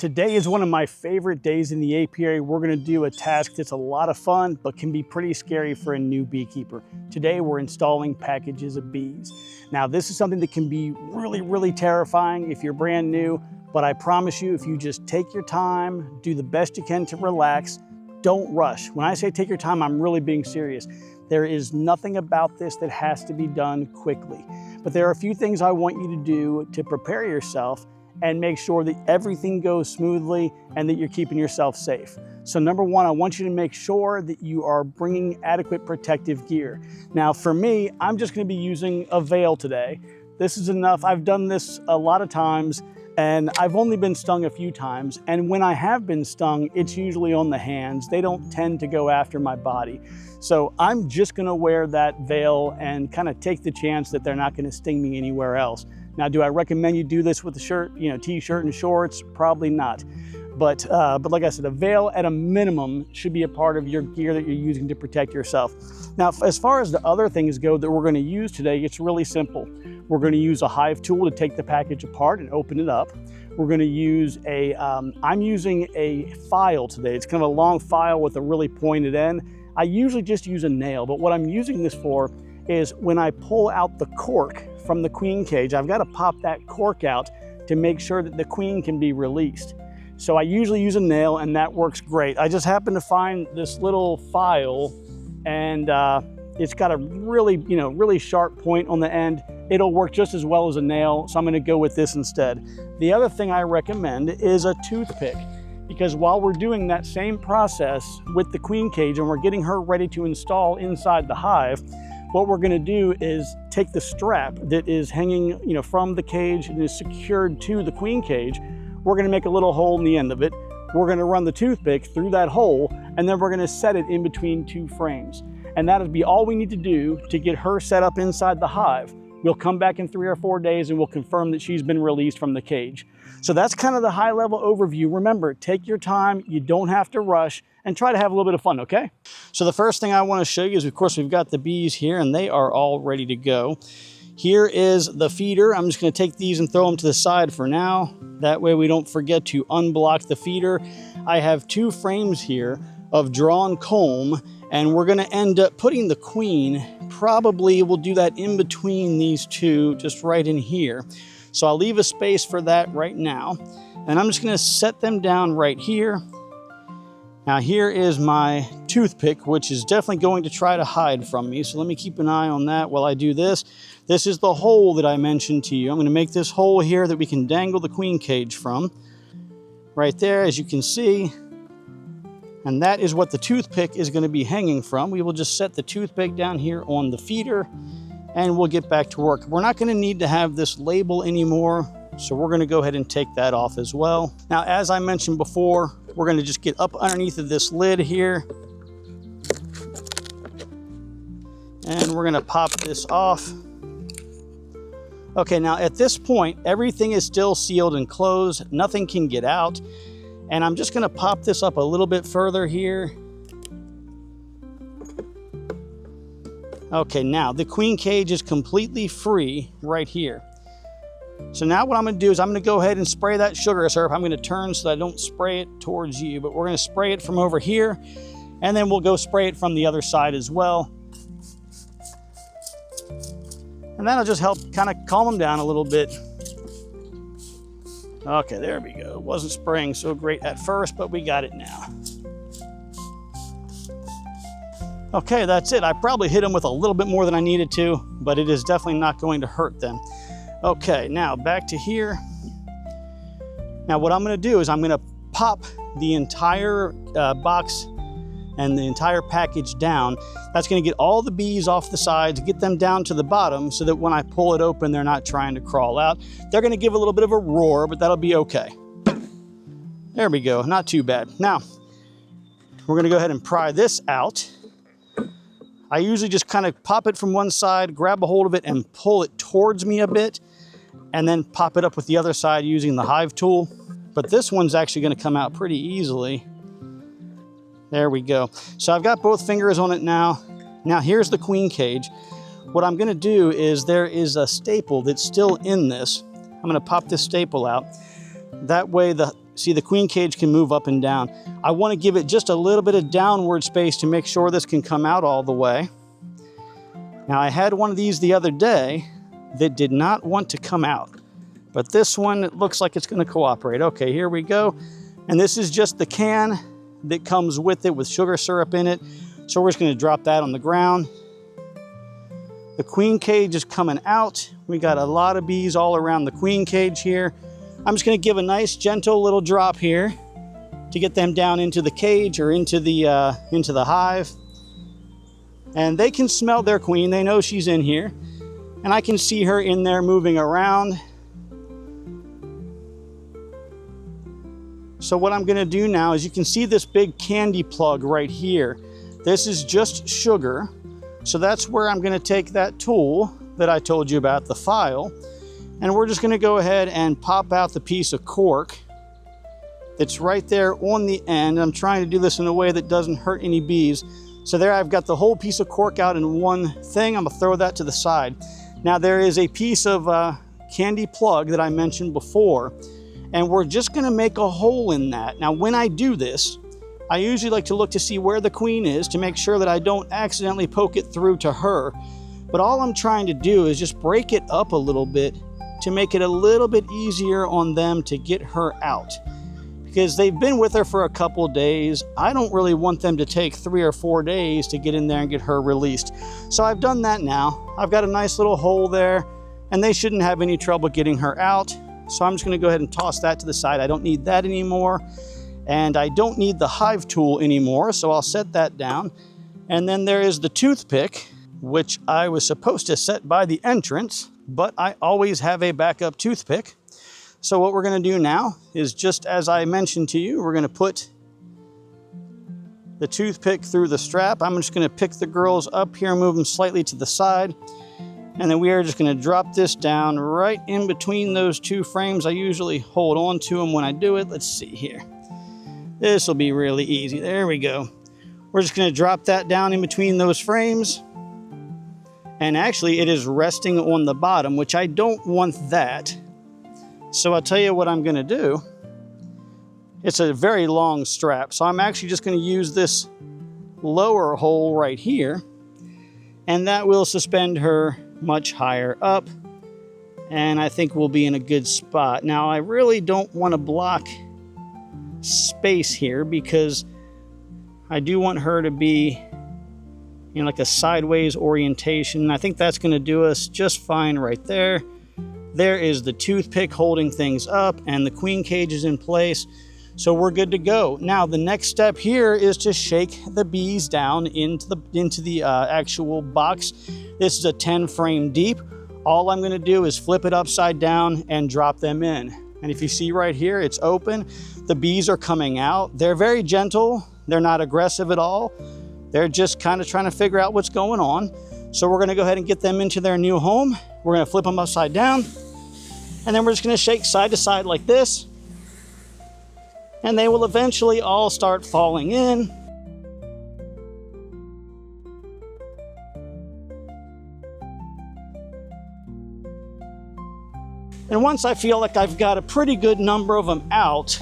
Today is one of my favorite days in the apiary. We're gonna do a task that's a lot of fun, but can be pretty scary for a new beekeeper. Today, we're installing packages of bees. Now, this is something that can be really terrifying if you're brand new, but I promise you, if you just take your time, do the best you can to relax, don't rush. When I say take your time, I'm really being serious. There is nothing about this that has to be done quickly, but there are a few things I want you to do to prepare yourself and make sure that everything goes smoothly and that you're keeping yourself safe. So number one, I want you to make sure that you are bringing adequate protective gear. Now for me, I'm just gonna be using a veil today. This is enough. I've done this a lot of times and I've only been stung a few times. And when I have been stung, it's usually on the hands. They don't tend to go after my body. So I'm just gonna wear that veil and kind of take the chance that they're not gonna sting me anywhere else. Now, do I recommend you do this with a shirt, t-shirt and shorts? Probably not. But like I said, a veil at a minimum should be a part of your gear that you're using to protect yourself. Now, as far as the other things go that we're gonna use today, it's really simple. We're gonna use a hive tool to take the package apart and open it up. We're gonna use I'm using a file today. It's kind of a long file with a really pointed end. I usually just use a nail, but what I'm using this for is when I pull out the cork from the queen cage, I've got to pop that cork out to make sure that the queen can be released. So I usually use a nail and that works great. I just happened to find this little file and it's got a really sharp point on the end. It'll work just as well as a nail, so I'm gonna go with this instead. The other thing I recommend is a toothpick, because while we're doing that same process with the queen cage and we're getting her ready to install inside the hive, what we're gonna do is take the strap that is hanging from the cage and is secured to the queen cage. We're gonna make a little hole in the end of it. We're gonna run the toothpick through that hole, and then we're gonna set it in between two frames. And that'll be all we need to do to get her set up inside the hive. We'll come back in 3 or 4 days and we'll confirm that she's been released from the cage. So that's kind of the high level overview. Remember, take your time, you don't have to rush, and try to have a little bit of fun, okay? So the first thing I want to show you is, of course, we've got the bees here and they are all ready to go. Here is the feeder. I'm just going to take these and throw them to the side for now. That way we don't forget to unblock the feeder. I have 2 frames here of drawn comb, and we're going to end up putting the queen, probably we'll do that in between these 2, just right in here. So I'll leave a space for that right now. And I'm just going to set them down right here. Now here is my toothpick, which is definitely going to try to hide from me. So let me keep an eye on that while I do this. This is the hole that I mentioned to you. I'm going to make this hole here that we can dangle the queen cage from. Right there, as you can see. And that is what the toothpick is going to be hanging from. We will just set the toothpick down here on the feeder and we'll get back to work. We're not going to need to have this label anymore, so we're going to go ahead and take that off as well. Now, as I mentioned before, we're going to just get up underneath of this lid here and we're going to pop this off. Okay, now at this point, everything is still sealed and closed. Nothing can get out. And I'm just going to pop this up a little bit further here. Okay, now the queen cage is completely free right here. So now what I'm going to do is I'm going to go ahead and spray that sugar syrup. I'm going to turn so that I don't spray it towards you, but we're going to spray it from over here, and then we'll go spray it from the other side as well. And that'll just help kind of calm them down a little bit. Okay, there we go. It wasn't spraying so great at first, but we got it now. Okay, that's it. I probably hit them with a little bit more than I needed to, but it is definitely not going to hurt them. Okay, now back to here. Now what I'm going to do is I'm going to pop the entire box and the entire package down. That's going to get all the bees off the sides, get them down to the bottom so that when I pull it open, they're not trying to crawl out. They're going to give a little bit of a roar, but that'll be okay. There we go, not too bad. Now, we're going to go ahead and pry this out. I usually just kind of pop it from one side, grab a hold of it and pull it towards me a bit, and then pop it up with the other side using the hive tool. But this one's actually going to come out pretty easily. There we go. So I've got both fingers on it now. Now here's the queen cage. What I'm going to do is there is a staple that's still in this. I'm going to pop this staple out. That way the See, the queen cage can move up and down. I want to give it just a little bit of downward space to make sure this can come out all the way. Now, I had one of these the other day that did not want to come out, but this one, it looks like it's going to cooperate. Okay, here we go. And this is just the can that comes with it with sugar syrup in it. So we're just going to drop that on the ground. The queen cage is coming out. We got a lot of bees all around the queen cage here. I'm just going to give a nice gentle little drop here to get them down into the cage or into the hive. And they can smell their queen. They know she's in here. And I can see her in there moving around. So what I'm going to do now is, you can see this big candy plug right here. This is just sugar. So that's where I'm going to take that tool that I told you about, the file. And we're just going to go ahead and pop out the piece of cork that's right there on the end. I'm trying to do this in a way that doesn't hurt any bees. So there I've got the whole piece of cork out in one thing. I'm going to throw that to the side. Now there is a piece of candy plug that I mentioned before, and we're just going to make a hole in that. Now when I do this, I usually like to look to see where the queen is to make sure that I don't accidentally poke it through to her. But all I'm trying to do is just break it up a little bit to make it a little bit easier on them to get her out. Because they've been with her for a couple days. I don't really want them to take 3 or 4 days to get in there and get her released. So I've done that now. I've got a nice little hole there, and they shouldn't have any trouble getting her out. So I'm just going to go ahead and toss that to the side. I don't need that anymore. And I don't need the hive tool anymore, so I'll set that down. And then there is the toothpick, which I was supposed to set by the entrance, but I always have a backup toothpick. So what we're going to do now is, just as I mentioned to you, we're going to put the toothpick through the strap. I'm just going to pick the girls up here, move them slightly to the side, and then we are just going to drop this down right in between those two frames. I usually hold on to them when I do it. Let's see here. This will be really easy. There we go. We're just going to drop that down in between those frames. And actually it is resting on the bottom, which I don't want that. So I'll tell you what I'm going to do. It's a very long strap, so I'm actually just going to use this lower hole right here, and that will suspend her much higher up, and I think we'll be in a good spot. Now I really don't want to block space here, because I do want her to be in like a sideways orientation. I think that's going to do us just fine right there. There is the toothpick holding things up, and the queen cage is in place, so we're good to go. Now the next step here is to shake the bees down into the actual box. This is a 10 frame deep. All I'm going to do is flip it upside down and drop them in. And if you see right here, it's open. The bees are coming out. They're very gentle. They're not aggressive at all. They're just kind of trying to figure out what's going on. So we're going to go ahead and get them into their new home. We're going to flip them upside down, and then we're just going to shake side to side like this, and they will eventually all start falling in. And once I feel like I've got a pretty good number of them out,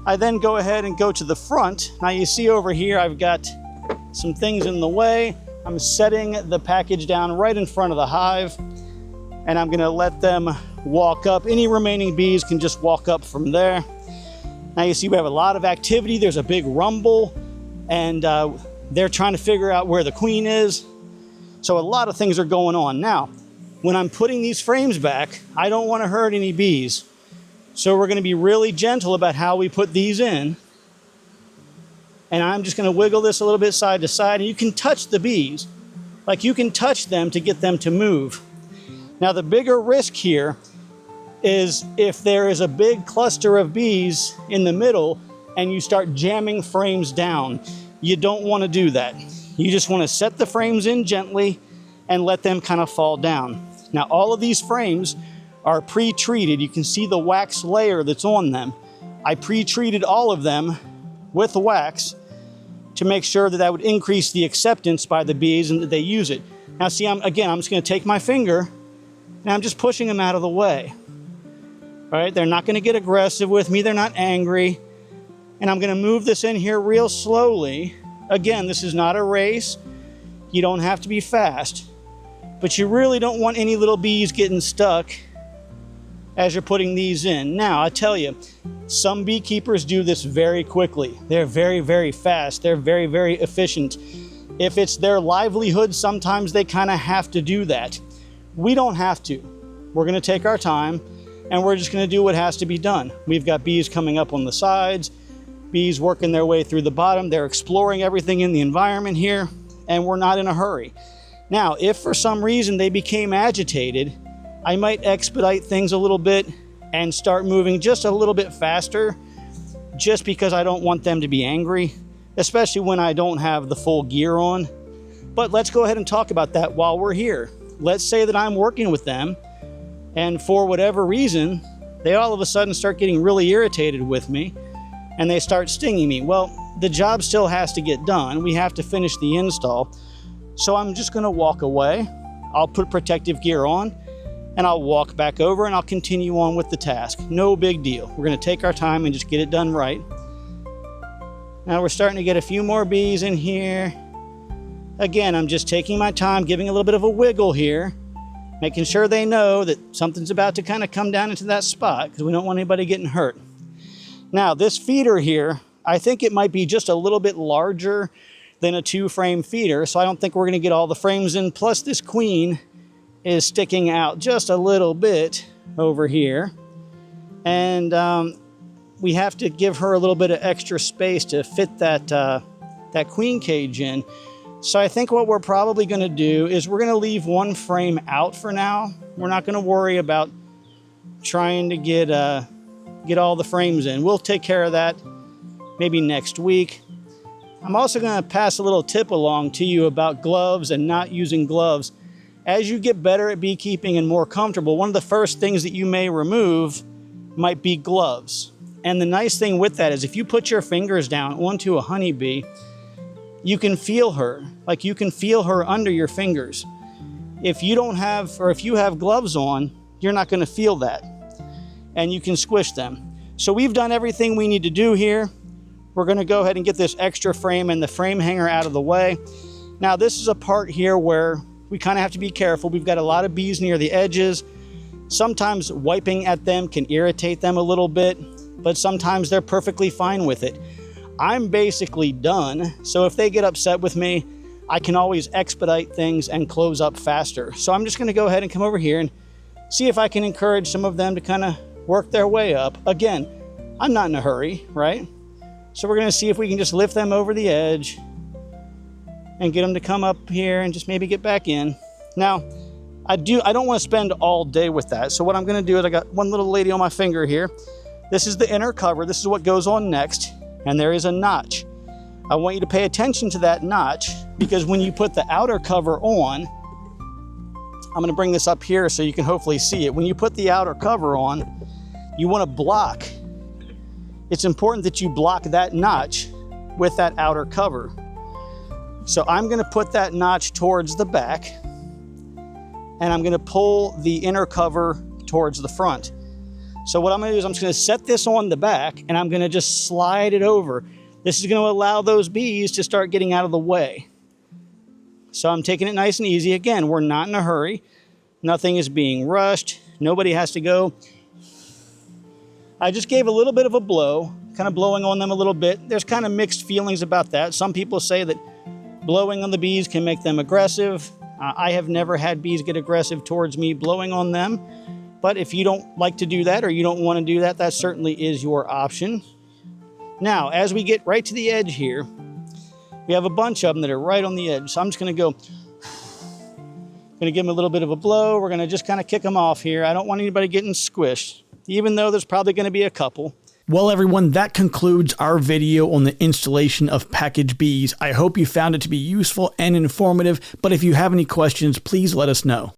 I then go ahead and go to the front. Now you see over here I've got some things in the way. I'm setting the package down right in front of the hive, and I'm going to let them walk up. Any remaining bees can just walk up from there. Now you see we have a lot of activity. There's a big rumble, and they're trying to figure out where the queen is. So a lot of things are going on. Now, when I'm putting these frames back, I don't want to hurt any bees. So we're going to be really gentle about how we put these in. And I'm just going to wiggle this a little bit side to side, and you can touch the bees. Like, you can touch them to get them to move. Now the bigger risk here is if there is a big cluster of bees in the middle and you start jamming frames down. You don't want to do that. You just want to set the frames in gently and let them kind of fall down. Now all of these frames are pre-treated. You can see the wax layer that's on them. I pre-treated all of them with wax to make sure that that would increase the acceptance by the bees and that they use it. Now see, I'm just going to take my finger and I'm just pushing them out of the way. All right, they're not going to get aggressive with me. They're not angry. And I'm going to move this in here real slowly. Again, this is not a race. You don't have to be fast, but you really don't want any little bees getting stuck as you're putting these in. Now, I tell you, some beekeepers do this very quickly. They're very, very fast. They're very, very efficient. If it's their livelihood, sometimes they kind of have to do that. We don't have to. We're going to take our time, and we're just going to do what has to be done. We've got bees coming up on the sides, bees working their way through the bottom. They're exploring everything in the environment here, and we're not in a hurry. Now, if for some reason they became agitated, I might expedite things a little bit and start moving just a little bit faster, just because I don't want them to be angry, especially when I don't have the full gear on. But let's go ahead and talk about that while we're here. Let's say that I'm working with them, and for whatever reason, they all of a sudden start getting really irritated with me, and they start stinging me. Well, the job still has to get done. We have to finish the install. So I'm just going to walk away. I'll put protective gear on, and I'll walk back over, and I'll continue on with the task. No big deal. We're going to take our time and just get it done right. Now we're starting to get a few more bees in here. Again, I'm just taking my time, giving a little bit of a wiggle here, making sure they know that something's about to kind of come down into that spot, because we don't want anybody getting hurt. Now, this feeder here, I think it might be just a little bit larger than a 2-frame feeder, so I don't think we're going to get all the frames in. Plus, this queen is sticking out just a little bit over here, and we have to give her a little bit of extra space to fit that queen cage in. So I think what we're probably going to do is we're going to leave one frame out for now. We're not going to worry about trying to get all the frames in. We'll take care of that maybe next week. I'm also going to pass a little tip along to you about gloves and not using gloves. As you get better at beekeeping and more comfortable, one of the first things that you may remove might be gloves. And the nice thing with that is if you put your fingers down onto a honeybee, you can feel her. Like, you can feel her under your fingers. If you don't have, or if you have gloves on, you're not going to feel that. And you can squish them. So we've done everything we need to do here. We're going to go ahead and get this extra frame and the frame hanger out of the way. Now, this is a part here where we kind of have to be careful. We've got a lot of bees near the edges. Sometimes wiping at them can irritate them a little bit, but sometimes they're perfectly fine with it. I'm basically done, so if they get upset with me, I can always expedite things and close up faster. So I'm just going to go ahead and come over here and see if I can encourage some of them to kind of work their way up. Again, I'm not in a hurry, right? So we're going to see if we can just lift them over the edge and get them to come up here and just maybe get back in. Now, I don't want to spend all day with that. So what I'm going to do is I got one little lady on my finger here. This is the inner cover. This is what goes on next. And there is a notch. I want you to pay attention to that notch, because when you put the outer cover on, I'm going to bring this up here so you can hopefully see it. When you put the outer cover on, you want to block. It's important that you block that notch with that outer cover. So I'm going to put that notch towards the back, and I'm going to pull the inner cover towards the front. So what I'm going to do is I'm just going to set this on the back, and I'm going to just slide it over. This is going to allow those bees to start getting out of the way. So I'm taking it nice and easy. Again, we're not in a hurry. Nothing is being rushed. Nobody has to go. I just gave a little bit of a blow, kind of blowing on them a little bit. There's kind of mixed feelings about that. Some people say that blowing on the bees can make them aggressive. I have never had bees get aggressive towards me blowing on them. But if you don't like to do that, or you don't want to do that, that certainly is your option. Now, as we get right to the edge here, we have a bunch of them that are right on the edge. So I'm just going to give them a little bit of a blow. We're going to just kind of kick them off here. I don't want anybody getting squished, even though there's probably going to be a couple. Well, everyone, that concludes our video on the installation of package bees. I hope you found it to be useful and informative, but if you have any questions, please let us know.